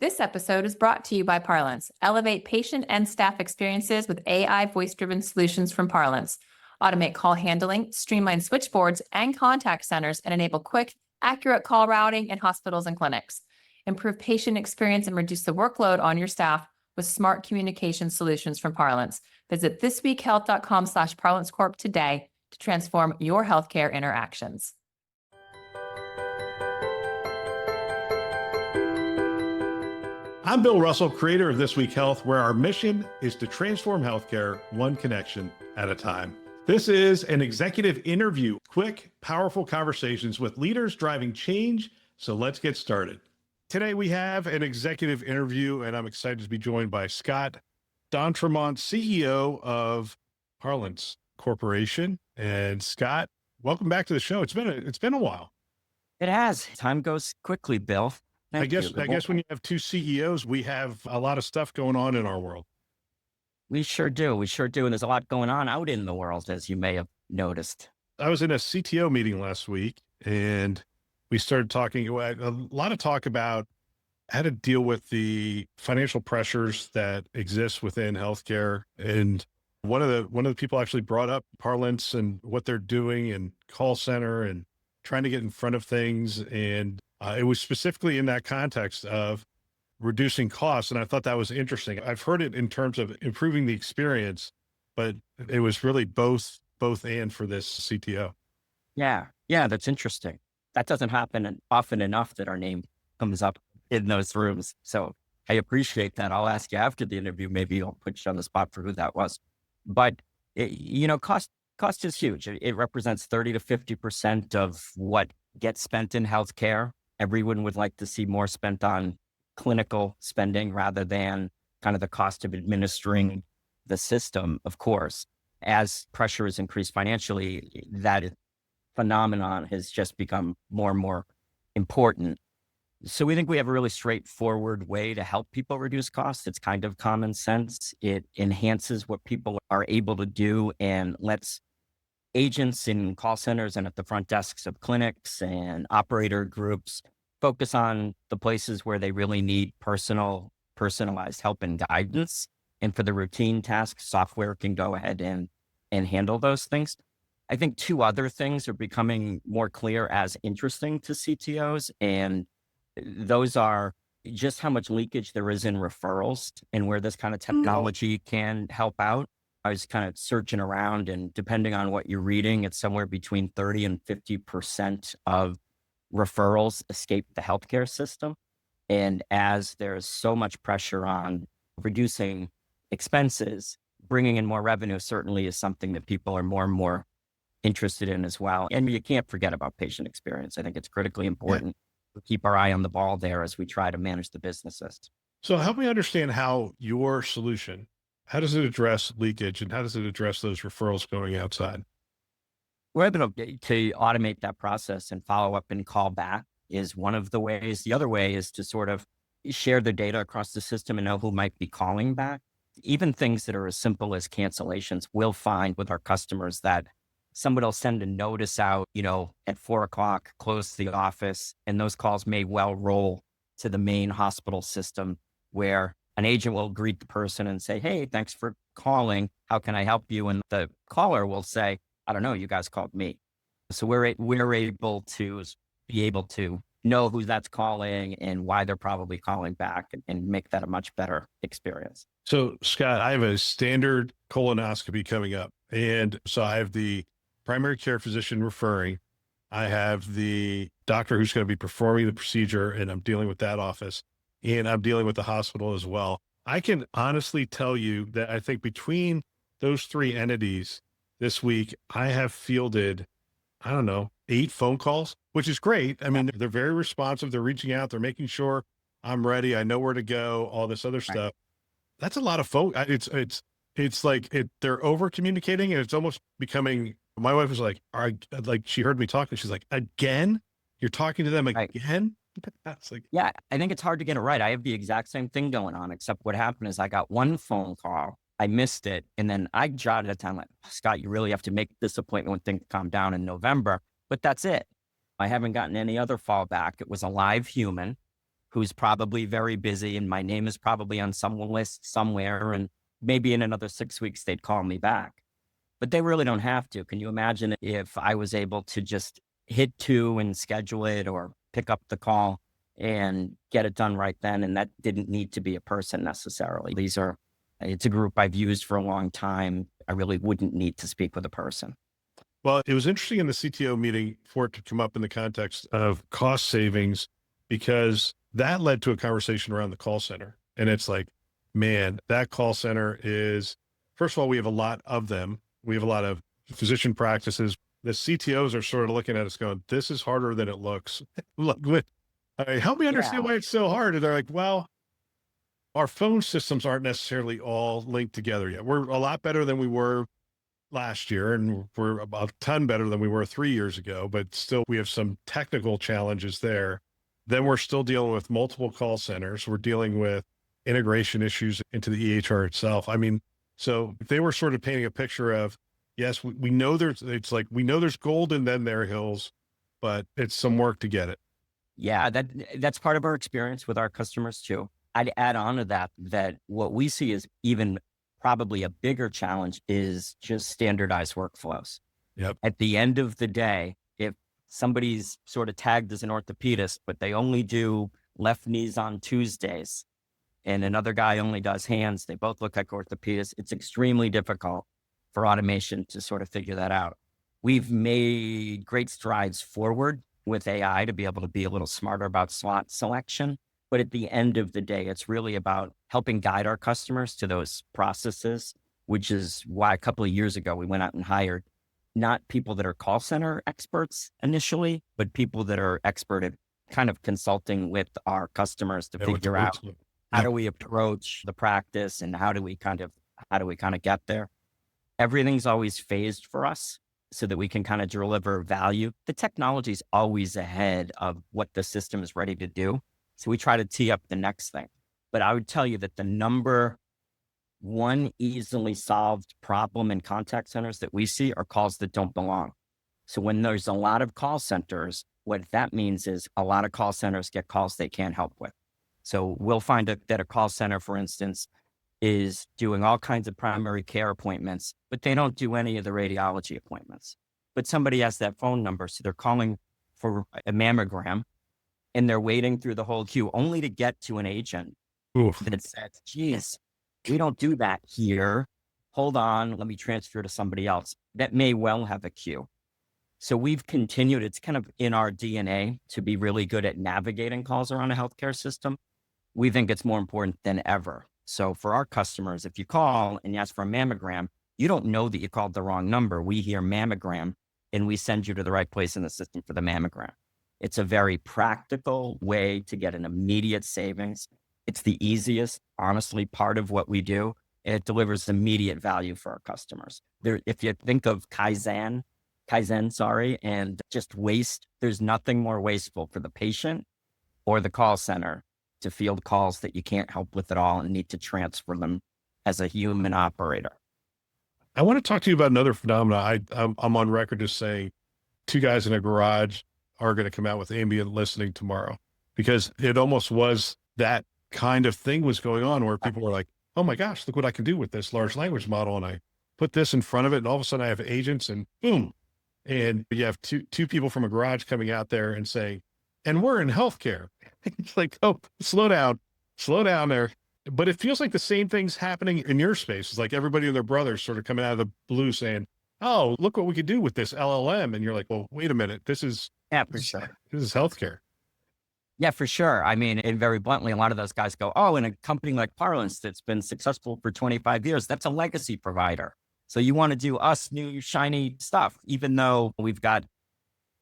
This episode is brought to you by Parlance. Elevate patient and staff experiences with AI voice-driven solutions from Parlance. Automate call handling, streamline switchboards and contact centers, and enable quick, accurate call routing in hospitals and clinics. Improve patient experience and reduce the workload on your staff with smart communication solutions from Parlance. Visit thisweekhealth.com/ParlanceCorp today to transform your healthcare interactions. I'm Bill Russell, creator of This Week Health, where our mission is to transform healthcare one connection at a time. This is an executive interview, quick, powerful conversations with leaders driving change. So let's get started. Today we have an executive interview, and I'm excited to be joined by Scott D'Entremont, CEO of Parlance Corporation. And Scott, welcome back to the show. It's been a while. It has. Time goes quickly, Bill. I guess when you have two CEOs, we have a lot of stuff going on in our world. We sure do. And there's a lot going on out in the world, as you may have noticed. I was in a CTO meeting last week, and we started talking a lot of talk about how to deal with the financial pressures that exist within healthcare. And one of the people actually brought up Parlance and what they're doing and call center and trying to get in front of things. And it was specifically in that context of reducing costs. And I thought that was interesting. I've heard it in terms of improving the experience, but it was really both and for this CTO. Yeah, that's interesting. That doesn't happen often enough that our name comes up in those rooms. So I appreciate that. I'll ask you after the interview, maybe I'll put you on the spot for who that was. But cost is huge. It represents 30 to 50% of what gets spent in healthcare. Everyone would like to see more spent on clinical spending rather than kind of the cost of administering the system, of course. As pressure is increased financially, that phenomenon has just become more and more important. So we think we have a really straightforward way to help people reduce costs. It's kind of common sense. It enhances what people are able to do and lets agents in call centers and at the front desks of clinics and operator groups focus on the places where they really need personalized help and guidance. And for the routine tasks, software can go ahead and handle those things. I think two other things are becoming more clear as interesting to CTOs, and those are just how much leakage there is in referrals and where this kind of technology can help out. I was kind of searching around, and depending on what you're reading, it's somewhere between 30 and 50% of referrals escape the healthcare system. And as there's so much pressure on reducing expenses, bringing in more revenue certainly is something that people are more and more interested in as well. And you can't forget about patient experience. I think it's critically important to keep our eye on the ball there as we try to manage the businesses. So help me understand how your solution, how does it address leakage and how does it address those referrals going outside? We're able to automate that process, and follow up and call back is one of the ways. The other way is to sort of share the data across the system and know who might be calling back. Even things that are as simple as cancellations, we'll find with our customers that somebody will send a notice out, at 4:00, close the office, and those calls may well roll to the main hospital system where an agent will greet the person and say, "Hey, thanks for calling. How can I help you?" And the caller will say, "I don't know, you guys called me." So we're able to be able to know who that's calling and why they're probably calling back, and make that a much better experience. So Scott, I have a standard colonoscopy coming up. And so I have the primary care physician referring. I have the doctor who's going to be performing the procedure, and I'm dealing with that office, and I'm dealing with the hospital as well. I can honestly tell you that I think between those three entities this week, I have fielded, 8 phone calls, which is great. I mean, they're very responsive. They're reaching out. They're making sure I'm ready. I know where to go, all this other stuff. That's a lot of phone. It's like they're over communicating, and it's almost becoming, my wife was like, she heard me talking. She's like, "Again? You're talking to them again?" That's like, yeah, I think it's hard to get it right. I have the exact same thing going on, except what happened is I got one phone call, I missed it, and then I jotted it down like, "Scott, you really have to make this appointment when things calm down in November." But that's it. I haven't gotten any other fallback. It was a live human. who's probably very busy and my name is probably on someone list somewhere. And maybe in another 6 weeks, they'd call me back. But they really don't have to. Can you imagine if I was able to just hit 2 and schedule it or pick up the call and get it done right then? And that didn't need to be a person necessarily. It's a group I've used for a long time. I really wouldn't need to speak with a person. Well, it was interesting in the CTO meeting for it to come up in the context of cost savings, because that led to a conversation around the call center. And it's like, man, that call center is, first of all, we have a lot of them. We have a lot of physician practices. The CTOs are sort of looking at us going, this is harder than it looks. Help me understand why it's so hard. And they're like, well, our phone systems aren't necessarily all linked together yet. We're a lot better than we were last year, and we're about a ton better than we were 3 years ago, but still we have some technical challenges there. Then we're still dealing with multiple call centers. We're dealing with integration issues into the EHR itself. I mean, so they were sort of painting a picture of, yes, we know we know there's gold and then there are hills, but it's some work to get it. Yeah, that's part of our experience with our customers too. I'd add on to that what we see is even probably a bigger challenge is just standardized workflows. Yep. At the end of the day, if somebody's sort of tagged as an orthopedist, but they only do left knees on Tuesdays and another guy only does hands, they both look like orthopedists, it's extremely difficult for automation to sort of figure that out. We've made great strides forward with AI to be able to be a little smarter about slot selection. But at the end of the day, it's really about helping guide our customers to those processes, which is why a couple of years ago, we went out and hired not people that are call center experts initially, but people that are expert at kind of consulting with our customers to figure out how do we approach the practice and how do we kind of get there. Everything's always phased for us so that we can kind of deliver value. The technology is always ahead of what the system is ready to do. So we try to tee up the next thing. But I would tell you that the number one easily solved problem in contact centers that we see are calls that don't belong. So when there's a lot of call centers, what that means is a lot of call centers get calls they can't help with. So we'll find that a call center, for instance, is doing all kinds of primary care appointments, but they don't do any of the radiology appointments. But somebody has that phone number, so they're calling for a mammogram, and they're waiting through the whole queue only to get to an agent that says, geez, we don't do that here. Hold on, let me transfer to somebody else. That may well have a queue. So we've continued, it's kind of in our DNA to be really good at navigating calls around a healthcare system. We think it's more important than ever. So for our customers, if you call and you ask for a mammogram, you don't know that you called the wrong number. We hear mammogram and we send you to the right place in the system for the mammogram. It's a very practical way to get an immediate savings. It's the easiest, honestly, part of what we do. It delivers immediate value for our customers. If you think of Kaizen, and just waste, there's nothing more wasteful for the patient or the call center to field calls that you can't help with at all and need to transfer them as a human operator. I want to talk to you about another phenomenon. I'm on record as saying 2 guys in a garage are going to come out with ambient listening tomorrow, because it almost was that kind of thing was going on where people were like, oh my gosh, look what I can do with this large language model. And I put this in front of it and all of a sudden I have agents and boom. And you have two people from a garage coming out there and saying, and we're in healthcare. It's like, oh, slow down there. But it feels like the same thing's happening in your space. It's like everybody and their brothers sort of coming out of the blue saying, oh, look what we could do with this LLM. And you're like, well, wait a minute. This is healthcare. Yeah, for sure. I mean, and very bluntly, a lot of those guys go, oh, in a company like Parlance that's been successful for 25 years, that's a legacy provider. So you want to do us new shiny stuff, even though we've got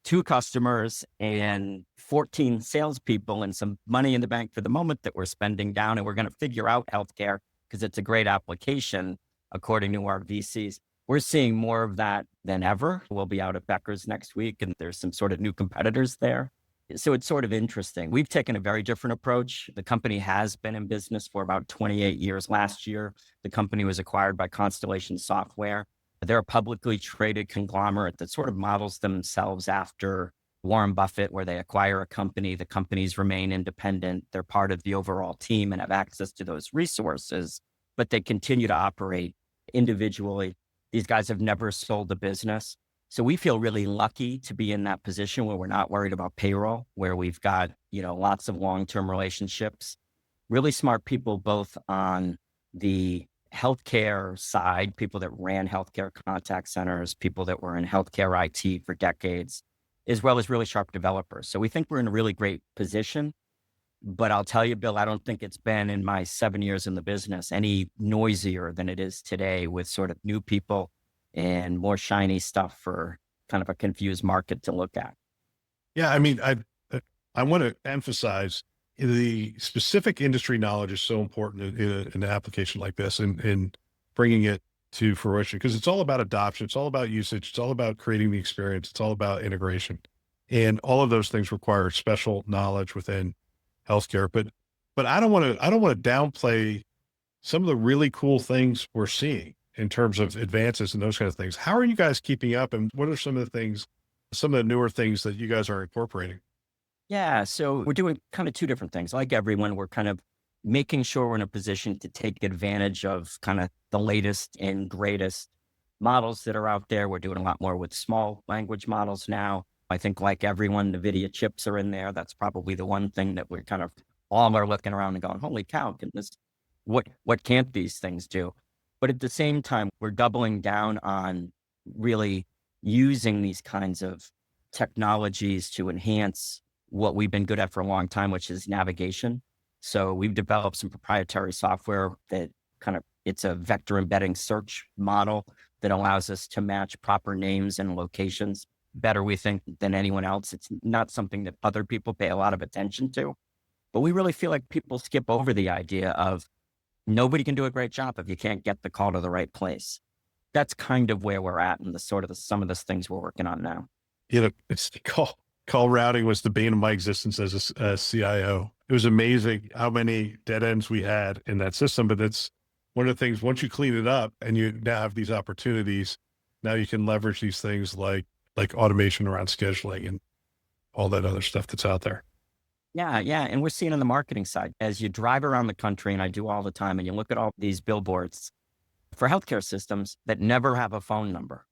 2 customers and 14 salespeople and some money in the bank for the moment that we're spending down, and we're going to figure out healthcare because it's a great application, according to our VCs. We're seeing more of that than ever. We'll be out at Becker's next week, and there's some sort of new competitors there. So it's sort of interesting. We've taken a very different approach. The company has been in business for about 28 years. Last year, the company was acquired by Constellation Software. They're a publicly traded conglomerate that sort of models themselves after Warren Buffett, where they acquire a company, the companies remain independent. They're part of the overall team and have access to those resources, but they continue to operate individually. These guys have never sold a business. So we feel really lucky to be in that position where we're not worried about payroll, where we've got, lots of long-term relationships, really smart people, both on the healthcare side, people that ran healthcare contact centers, people that were in healthcare IT for decades, as well as really sharp developers. So we think we're in a really great position. But I'll tell you, Bill, I don't think it's been in my 7 years in the business any noisier than it is today, with sort of new people and more shiny stuff for kind of a confused market to look at. Yeah, I mean, I want to emphasize the specific industry knowledge is so important in an application like this, and bringing it to fruition, because it's all about adoption. It's all about usage. It's all about creating the experience. It's all about integration. And all of those things require special knowledge within healthcare. But I don't want to downplay some of the really cool things we're seeing in terms of advances and those kind of things. How are you guys keeping up? And what are some of the newer things that you guys are incorporating? Yeah, so we're doing kind of two different things. Like everyone, we're kind of making sure we're in a position to take advantage of kind of the latest and greatest models that are out there. We're doing a lot more with small language models now. I think, like everyone, NVIDIA chips are in there. That's probably the one thing that we're kind of all are looking around and going, holy cow, what can't these things do? But at the same time, we're doubling down on really using these kinds of technologies to enhance what we've been good at for a long time, which is navigation. So we've developed some proprietary software that it's a vector embedding search model that allows us to match proper names and locations better, we think, than anyone else. It's not something that other people pay a lot of attention to, but we really feel like people skip over the idea of nobody can do a great job if you can't get the call to the right place. That's kind of where we're at, and some of the things we're working on now. It's call routing was the bane of my existence as a CIO. It was amazing how many dead ends we had in that system. But that's one of the things, once you clean it up and you now have these opportunities, now you can leverage these things like automation around scheduling and all that other stuff that's out there. Yeah. And we're seeing on the marketing side, as you drive around the country, and I do all the time, and you look at all these billboards for healthcare systems that never have a phone number.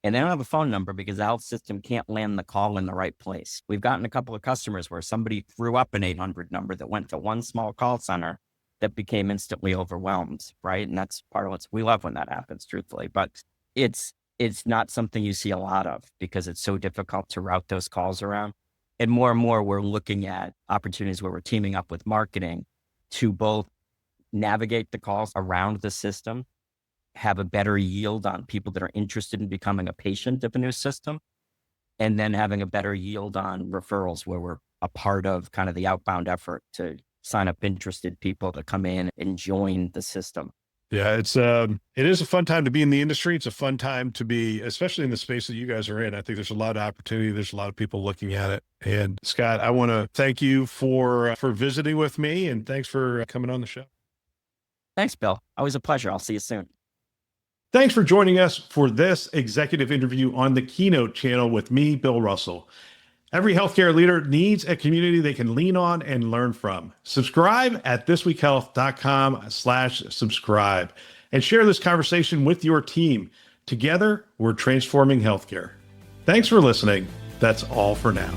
And they don't have a phone number because the health system can't land the call in the right place. We've gotten a couple of customers where somebody threw up an 800 number that went to one small call center that became instantly overwhelmed, right? And that's part of we love when that happens, truthfully. But it's not something you see a lot of because it's so difficult to route those calls around. And more, we're looking at opportunities where we're teaming up with marketing to both navigate the calls around the system, have a better yield on people that are interested in becoming a patient of a new system, and then having a better yield on referrals, where we're a part of kind of the outbound effort to sign up interested people to come in and join the system. Yeah, it is a fun time to be in the industry. It's a fun time to be, especially in the space that you guys are in. I think there's a lot of opportunity. There's a lot of people looking at it. And Scott, I want to thank you for visiting with me, and thanks for coming on the show. Thanks, Bill. Always a pleasure. I'll see you soon. Thanks for joining us for this executive interview on the Keynote channel with me, Bill Russell. Every healthcare leader needs a community they can lean on and learn from. Subscribe at thisweekhealth.com/subscribe and share this conversation with your team. Together, we're transforming healthcare. Thanks for listening. That's all for now.